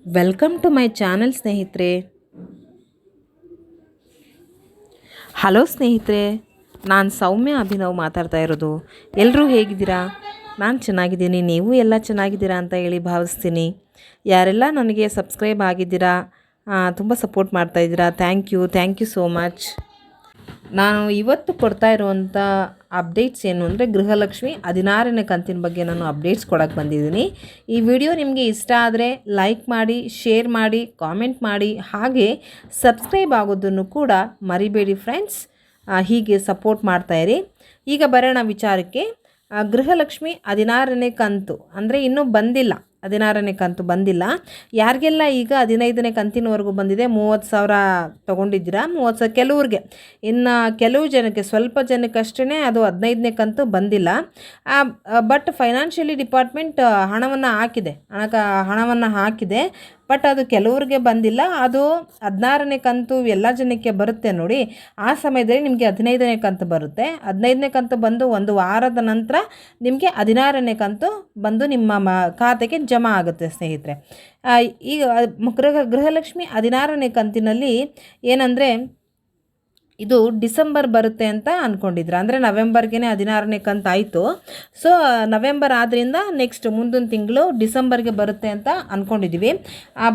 Welcome to my channel ಸ್ನೇಹಿತರೆ. Hello ಸ್ನೇಹಿತರೆ, ನಾನು ಸೌಮ್ಯ ಅಭಿನವ್ ಮಾತಾಡ್ತಾ ಇರೋದು. ಎಲ್ಲರೂ ಹೇಗಿದ್ದೀರಾ? ನಾನು ಚೆನ್ನಾಗಿದ್ದೀನಿ, ನೀವು ಎಲ್ಲ ಚೆನ್ನಾಗಿದ್ದೀರಾ ಅಂತ ಹೇಳಿ ಭಾವಿಸ್ತೀನಿ. ಯಾರೆಲ್ಲ ನನಗೆ ಸಬ್ಸ್ಕ್ರೈಬ್ ಆಗಿದ್ದೀರಾ, ತುಂಬ ಸಪೋರ್ಟ್ ಮಾಡ್ತಾಯಿದ್ದೀರಾ, ಥ್ಯಾಂಕ್ ಯು ಸೋ ಮಚ್. ನಾನು ಇವತ್ತು ಕೊಡ್ತಾ ಇರುವಂಥ ಅಪ್ಡೇಟ್ಸ್ ಏನು ಅಂದರೆ, ಗೃಹಲಕ್ಷ್ಮಿ 16ನೇ ಕಂತಿನ ಬಗ್ಗೆ ನಾನು ಅಪ್ಡೇಟ್ಸ್ ಕೊಡೋಕ್ಕೆ ಬಂದಿದ್ದೀನಿ. ಈ ವಿಡಿಯೋ ನಿಮಗೆ ಇಷ್ಟ ಆದರೆ ಲೈಕ್ ಮಾಡಿ, ಶೇರ್ ಮಾಡಿ, ಕಾಮೆಂಟ್ ಮಾಡಿ, ಹಾಗೆ ಸಬ್ಸ್ಕ್ರೈಬ್ ಆಗೋದನ್ನು ಕೂಡ ಮರಿಬೇಡಿ ಫ್ರೆಂಡ್ಸ್. ಹೀಗೆ ಸಪೋರ್ಟ್ ಮಾಡ್ತಾಯಿರಿ. ಈಗ ಬರೋಣ ವಿಚಾರಕ್ಕೆ. ಗೃಹಲಕ್ಷ್ಮಿ 16ನೇ ಕಂತು ಅಂದರೆ ಇನ್ನೂ ಬಂದಿಲ್ಲ, 16ನೇ ಕಂತು ಬಂದಿಲ್ಲ. ಯಾರಿಗೆಲ್ಲ ಈಗ 15ನೇ ಕಂತಿನವರೆಗೂ ಬಂದಿದೆ, 30,000 ತೊಗೊಂಡಿದ್ದೀರಾ, 30,000 ಕೆಲವ್ರಿಗೆ, ಇನ್ನು ಕೆಲವು ಜನಕ್ಕೆ, ಸ್ವಲ್ಪ ಜನಕ್ಕಷ್ಟೇ ಅದು 15ನೇ ಕಂತು ಬಂದಿಲ್ಲ. ಬಟ್ ಫೈನಾನ್ಷಿಯಲಿ ಡಿಪಾರ್ಟ್ಮೆಂಟ್ ಹಣವನ್ನು ಹಾಕಿದೆ, ಬಟ್ ಅದು ಕೆಲವ್ರಿಗೆ ಬಂದಿಲ್ಲ. ಅದು 16ನೇ ಕಂತು ಎಲ್ಲ ಜನಕ್ಕೆ ಬರುತ್ತೆ ನೋಡಿ. ಆ ಸಮಯದಲ್ಲಿ ನಿಮಗೆ 15ನೇ ಕಂತು ಬರುತ್ತೆ. 15ನೇ ಕಂತು ಬಂದು ಒಂದು ವಾರದ ನಂತರ ನಿಮಗೆ 16ನೇ ಕಂತು ಬಂದು ನಿಮ್ಮ ಖಾತೆಗೆ ಜಮಾ ಆಗುತ್ತೆ ಸ್ನೇಹಿತರೆ. ಈಗ ಗೃಹಲಕ್ಷ್ಮಿ 16ನೇ ಕಂತಿನಲ್ಲಿ ಏನಂದರೆ, ಇದು ಡಿಸೆಂಬರ್ ಬರುತ್ತೆ ಅಂತ ಅಂದ್ಕೊಂಡಿದ್ರು. ಅಂದರೆ ನವೆಂಬರ್ಗೆ 16ನೇ ಕಂತು ಆಯಿತು. ಸೊ ನವೆಂಬರ್ ಆದ್ದರಿಂದ ನೆಕ್ಸ್ಟ್ ಮುಂದಿನ ತಿಂಗಳು ಡಿಸೆಂಬರ್ಗೆ ಬರುತ್ತೆ ಅಂತ ಅಂದ್ಕೊಂಡಿದ್ದೀವಿ.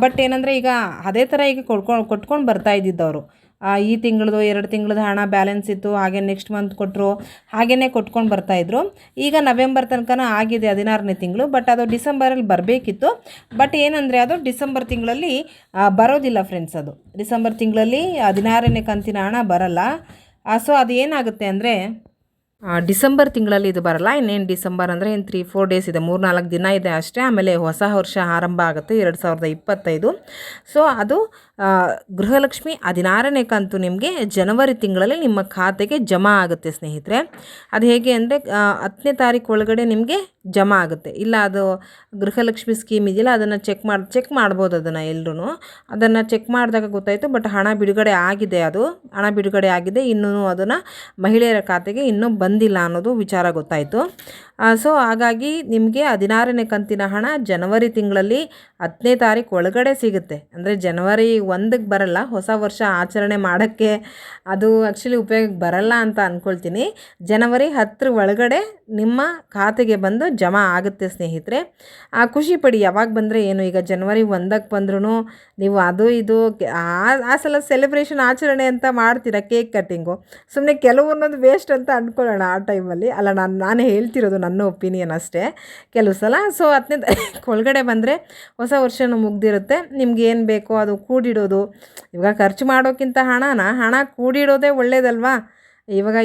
ಬಟ್ ಏನಂದರೆ, ಈಗ ಅದೇ ಥರ ಈಗ ಕೊಟ್ಕೊಂಡು ಬರ್ತಾ ಇದ್ದಿದ್ದವರು. ಈ ತಿಂಗಳದು 2 ತಿಂಗಳದ ಹಣ ಬ್ಯಾಲೆನ್ಸ್ ಇತ್ತು, ಹಾಗೆ ನೆಕ್ಸ್ಟ್ ಮಂತ್ ಕೊಟ್ಟರು, ಹಾಗೇ ಕೊಟ್ಕೊಂಡು ಬರ್ತಾಯಿದ್ರು. ಈಗ ನವೆಂಬರ್ ತನಕ ಆಗಿದೆ 16ನೇ ತಿಂಗಳು, ಬಟ್ ಅದು ಡಿಸೆಂಬರಲ್ಲಿ ಬರಬೇಕಿತ್ತು. ಬಟ್ ಏನಂದರೆ, ಅದು ಡಿಸೆಂಬರ್ ತಿಂಗಳಲ್ಲಿ ಬರೋದಿಲ್ಲ ಫ್ರೆಂಡ್ಸ್. ಅದು ಡಿಸೆಂಬರ್ ತಿಂಗಳಲ್ಲಿ 16ನೇ ಕಂತಿನ ಹಣ ಬರಲ್ಲ. ಸೊ ಅದು ಏನಾಗುತ್ತೆ ಅಂದರೆ, ಡಿಸೆಂಬರ್ ತಿಂಗಳಲ್ಲಿ ಇದು ಬರಲ್ಲ. ಇನ್ನೇನು ಡಿಸೆಂಬರ್ ಅಂದರೆ ಇನ್ನು 3-4 ಡೇಸ್ ಇದೆ, 3-4 ದಿನ ಇದೆ ಅಷ್ಟೇ. ಆಮೇಲೆ ಹೊಸ ವರ್ಷ ಆರಂಭ ಆಗುತ್ತೆ 2025. ಸೊ ಅದು ಗೃಹಲಕ್ಷ್ಮಿ 16ನೇ ಕಂತು ನಿಮಗೆ ಜನವರಿ ತಿಂಗಳಲ್ಲಿ ನಿಮ್ಮ ಖಾತೆಗೆ ಜಮಾ ಆಗುತ್ತೆ ಸ್ನೇಹಿತರೆ. ಅದು ಹೇಗೆ ಅಂದರೆ, 10ನೇ ತಾರೀಕು ಒಳಗಡೆ ನಿಮಗೆ ಜಮಾ ಆಗುತ್ತೆ. ಇಲ್ಲ, ಅದು ಗೃಹಲಕ್ಷ್ಮಿ ಸ್ಕೀಮ್ ಇದೆಯಲ್ಲ, ಅದನ್ನು ಚೆಕ್ ಮಾಡ್ಬೋದು. ಅದನ್ನು ಎಲ್ಲರೂ ಅದನ್ನು ಚೆಕ್ ಮಾಡಿದಾಗ ಗೊತ್ತಾಯಿತು. ಬಟ್ ಹಣ ಬಿಡುಗಡೆ ಆಗಿದೆ, ಇನ್ನೂ ಅದನ್ನು ಮಹಿಳೆಯರ ಖಾತೆಗೆ ಇನ್ನೂ ಬಂದಿಲ್ಲ ಅನ್ನೋದು ವಿಚಾರ ಗೊತ್ತಾಯಿತು. ಸೊ ಹಾಗಾಗಿ ನಿಮಗೆ 16ನೇ ಕಂತಿನ ಹಣ ಜನವರಿ ತಿಂಗಳಲ್ಲಿ 10ನೇ ತಾರೀಕು ಒಳಗಡೆ ಸಿಗುತ್ತೆ. ಅಂದರೆ ಜನವರಿ 1ಕ್ಕೆ ಬರಲ್ಲ, ಹೊಸ ವರ್ಷ ಆಚರಣೆ ಮಾಡೋಕ್ಕೆ ಅದು ಆ್ಯಕ್ಚುಲಿ ಉಪಯೋಗಕ್ಕೆ ಬರಲ್ಲ ಅಂತ ಅಂದ್ಕೊಳ್ತೀನಿ. ಜನವರಿ 10 ಒಳಗಡೆ ನಿಮ್ಮ ಖಾತೆಗೆ ಬಂದು ಜಮಾ ಆಗುತ್ತೆ ಸ್ನೇಹಿತರೆ. ಖುಷಿ ಪಡಿ, ಯಾವಾಗ ಬಂದರೆ ಏನು. ಈಗ ಜನವರಿ 1ಕ್ಕೆ ಬಂದ್ರೂ ನೀವು ಅದು ಇದು ಆ ಸಲ ಸೆಲೆಬ್ರೇಷನ್ ಆಚರಣೆ ಅಂತ ಮಾಡ್ತೀರಾ, ಕೇಕ್ ಕಟ್ಟಿಂಗು, ಸುಮ್ಮನೆ ಕೆಲವೊಂದೊಂದು ವೇಸ್ಟ್ ಅಂತ ಅಂದ್ಕೊಳ್ಳೋಣ ಆ ಟೈಮಲ್ಲಿ. ಅಲ್ಲ, ನಾನು ಹೇಳ್ತಿರೋದು ನನ್ನ ಒಪಿನಿಯನ್ ಅಷ್ಟೇ ಕೆಲವು ಸಲ. ಸೊ 10ನೇ ತಾರೀಕು ಒಳಗಡೆ ಬಂದರೆ ಹೊಸ ವರ್ಷನೂ ಮುಗ್ದಿರುತ್ತೆ. ನಿಮ್ಗೆ ಏನು ಬೇಕೋ ಅದು ಕೂಡಿಡೋದು. ಇವಾಗ ಖರ್ಚು ಮಾಡೋಕ್ಕಿಂತ ಹಣ ಕೂಡಿಡೋದೇ ಒಳ್ಳೇದಲ್ವಾ. ಇವಾಗ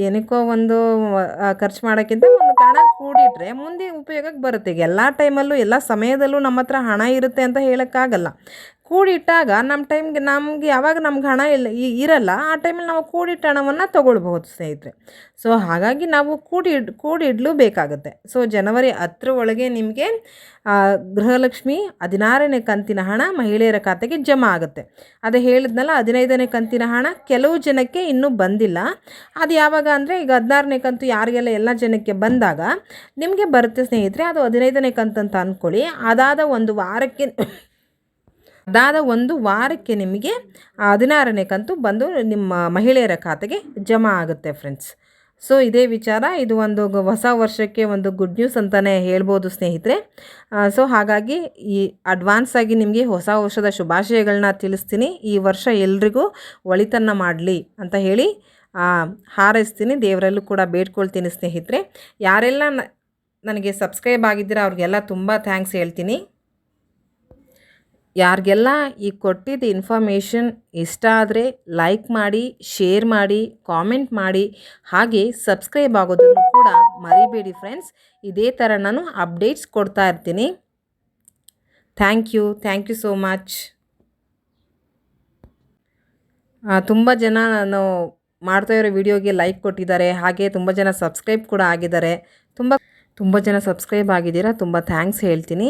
ಏನಕ್ಕೋ ಒಂದು ಖರ್ಚು ಮಾಡೋಕ್ಕಿಂತ ಒಂದು ಹಣ ಕೂಡಿಟ್ರೆ ಮುಂದೆ ಉಪಯೋಗಕ್ಕೆ ಬರುತ್ತೆ. ಈಗ ಎಲ್ಲ ಟೈಮಲ್ಲೂ ಎಲ್ಲ ಸಮಯದಲ್ಲೂ ನಮ್ಮ ಹತ್ರ ಹಣ ಇರುತ್ತೆ ಅಂತ ಹೇಳೋಕ್ಕಾಗಲ್ಲ. ಕೂಡಿಟ್ಟಾಗ ನಮಗೆ ಯಾವಾಗ ನಮ್ಗೆ ಹಣ ಇರಲ್ಲ, ಆ ಟೈಮಲ್ಲಿ ನಾವು ಕೂಡಿಟ್ಟ ಹಣವನ್ನು ತೊಗೊಳ್ಬಹುದು ಸ್ನೇಹಿತರೆ. ಸೊ ಹಾಗಾಗಿ ನಾವು ಕೂಡಿಡಲು ಬೇಕಾಗುತ್ತೆ. ಸೊ ಜನವರಿ 10 ಒಳಗೆ ನಿಮಗೆ ಗೃಹಲಕ್ಷ್ಮಿ 16ನೇ ಕಂತಿನ ಹಣ ಮಹಿಳೆಯರ ಖಾತೆಗೆ ಜಮಾ ಆಗುತ್ತೆ. ಅದೇ ಹೇಳಿದ್ನಲ್ಲ, 15ನೇ ಕಂತಿನ ಹಣ ಕೆಲವು ಜನಕ್ಕೆ ಇನ್ನೂ ಬಂದಿಲ್ಲ. ಅದು ಯಾವಾಗ ಅಂದರೆ, ಈಗ 16ನೇ ಕಂತು ಯಾರಿಗೆಲ್ಲ ಎಲ್ಲ ಜನಕ್ಕೆ ಬಂದಾಗ ನಿಮಗೆ ಬರುತ್ತೆ ಸ್ನೇಹಿತರೆ. ಅದು 15ನೇ ಕಂತು ಅಂತ ಅಂದ್ಕೊಳ್ಳಿ. ಅದಾದ ಒಂದು ವಾರಕ್ಕೆ ನಿಮಗೆ 16ನೇ ಕಂತು ಬಂದು ನಿಮ್ಮ ಮಹಿಳೆಯರ ಖಾತೆಗೆ ಜಮಾ ಆಗುತ್ತೆ ಫ್ರೆಂಡ್ಸ್. ಸೊ ಇದೇ ವಿಚಾರ. ಇದು ಒಂದು ಹೊಸ ವರ್ಷಕ್ಕೆ ಒಂದು ಗುಡ್ ನ್ಯೂಸ್ ಅಂತಲೇ ಹೇಳ್ಬೋದು ಸ್ನೇಹಿತರೆ. ಸೊ ಹಾಗಾಗಿ ಈ ಅಡ್ವಾನ್ಸ್ ಆಗಿ ನಿಮಗೆ ಹೊಸ ವರ್ಷದ ಶುಭಾಶಯಗಳನ್ನ ತಿಳಿಸ್ತೀನಿ. ಈ ವರ್ಷ ಎಲ್ರಿಗೂ ಒಳಿತನ್ನು ಮಾಡಲಿ ಅಂತ ಹೇಳಿ ಹಾರೈಸ್ತೀನಿ, ದೇವರಲ್ಲೂ ಕೂಡ ಬೇಡ್ಕೊಳ್ತೀನಿ ಸ್ನೇಹಿತರೆ. ಯಾರೆಲ್ಲ ನನಗೆ ಸಬ್ಸ್ಕ್ರೈಬ್ ಆಗಿದ್ದೀರಾ ಅವ್ರಿಗೆಲ್ಲ ತುಂಬ ಥ್ಯಾಂಕ್ಸ್ ಹೇಳ್ತೀನಿ. ಯಾರಿಗೆಲ್ಲ ಈ ಕೊಟ್ಟಿದ್ದ ಇನ್ಫಾರ್ಮೇಷನ್ ಇಷ್ಟ ಆದರೆ ಲೈಕ್ ಮಾಡಿ, ಶೇರ್ ಮಾಡಿ, ಕಾಮೆಂಟ್ ಮಾಡಿ, ಹಾಗೆ ಸಬ್ಸ್ಕ್ರೈಬ್ ಆಗೋದನ್ನು ಕೂಡ ಮರಿಬೇಡಿ ಫ್ರೆಂಡ್ಸ್. ಇದೇ ಥರ ನಾನು ಅಪ್ಡೇಟ್ಸ್ ಕೊಡ್ತಾ ಇರ್ತೀನಿ. Thank you so much. ತುಂಬ ಜನ ನಾನು ಮಾಡ್ತಾ ಇರೋ ವಿಡಿಯೋಗೆ ಲೈಕ್ ಕೊಟ್ಟಿದ್ದಾರೆ, ಹಾಗೆ ತುಂಬ ಜನ ಸಬ್ಸ್ಕ್ರೈಬ್ ಕೂಡ ಆಗಿದ್ದಾರೆ. ತುಂಬ ಜನ ಸಬ್ಸ್ಕ್ರೈಬ್ ಆಗಿದ್ದೀರಾ, ತುಂಬ ಥ್ಯಾಂಕ್ಸ್ ಹೇಳ್ತೀನಿ.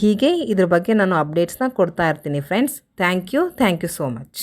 ಹೀಗೆ ಇದ್ರ ಬಗ್ಗೆ ನಾನು ಅಪ್ಡೇಟ್ಸ್ನ ಕೊಡ್ತಾ ಇರ್ತೀನಿ friends. Thank you so much.